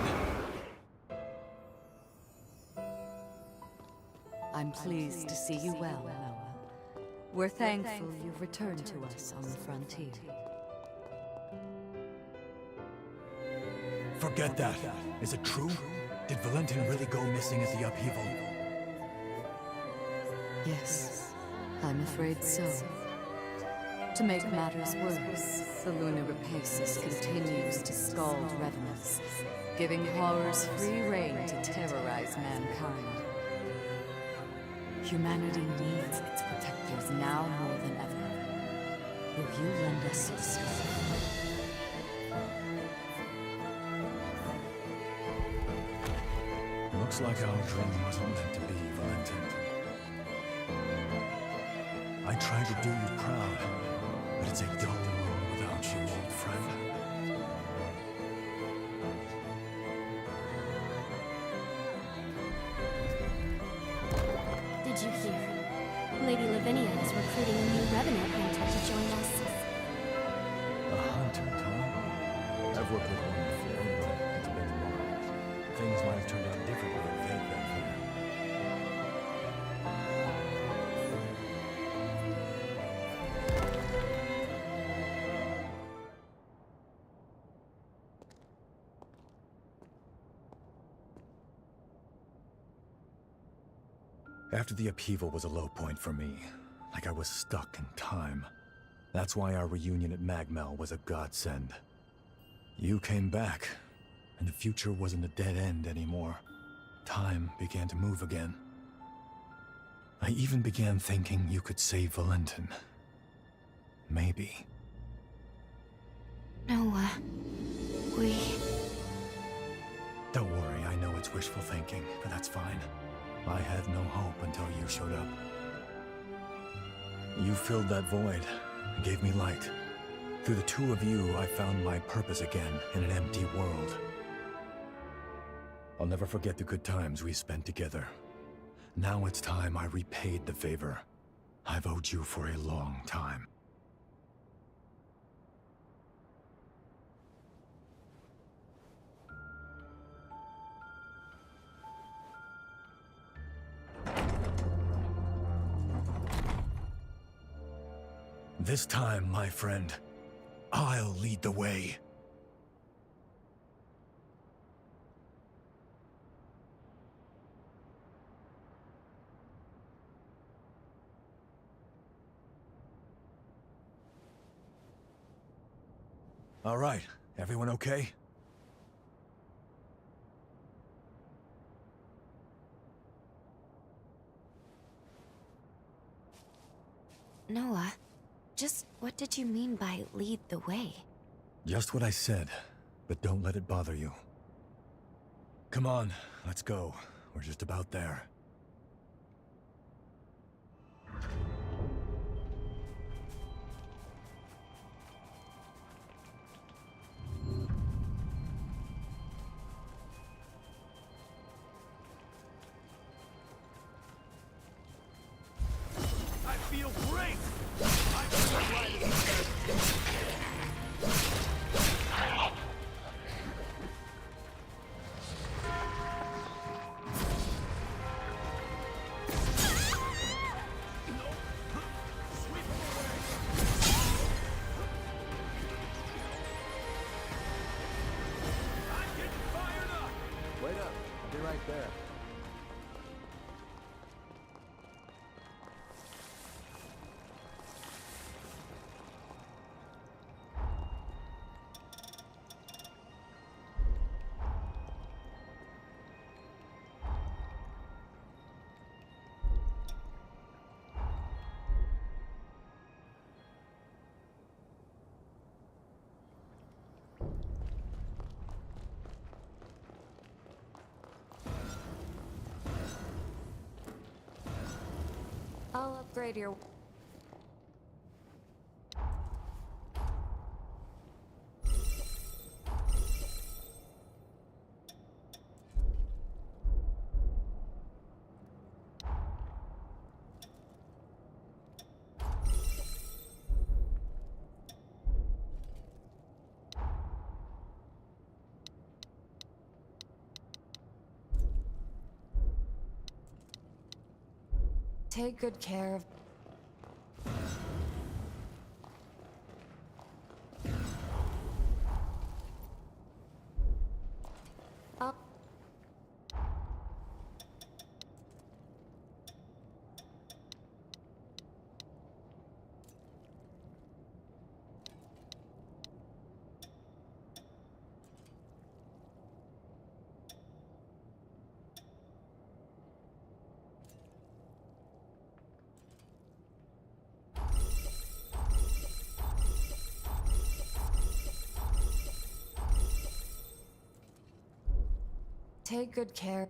I'm pleased to see you well, Noah. We're thankful you've returned to us on the frontier. Forget that. Is it true? Did Valentin really go missing at the upheaval? Yes, I'm afraid so. To make matters worse, the lunar rapacious continues to scald revenants, giving horrors free rein to terrorize mankind. Humanity needs its protectors now more than ever. Will you lend us your strength? Looks like our dream wasn't meant to be, Valentin. I tried to do you proud, but it's a dull world without you, old friend. Did you hear? Lady Lavinia is recruiting a new revenue hunter to join us. A hunter, huh? I've worked with one before, but it's been a while. Things might have turned out differently if they'd been here. After the upheaval was a low point for me, like I was stuck in time. That's why our reunion at Magmel was a godsend. You came back, and the future wasn't a dead end anymore. Time began to move again. I even began thinking you could save Valentin. Maybe. Noah, we... Don't worry, I know it's wishful thinking, but that's fine. I had no hope until you showed up. You filled that void, and gave me light. Through the two of you, I found my purpose again in an empty world. I'll never forget the good times we spent together. Now it's time I repaid the favor I've owed you for a long time. This time, my friend, I'll lead the way. All right, everyone okay? Noah, just what did you mean by lead the way? Just what I said, but don't let it bother you. Come on, let's go. We're just about there. I feel great! I feel right. Wait up, I'll be right there. I'll upgrade your... Take good care of... Up. Take good care.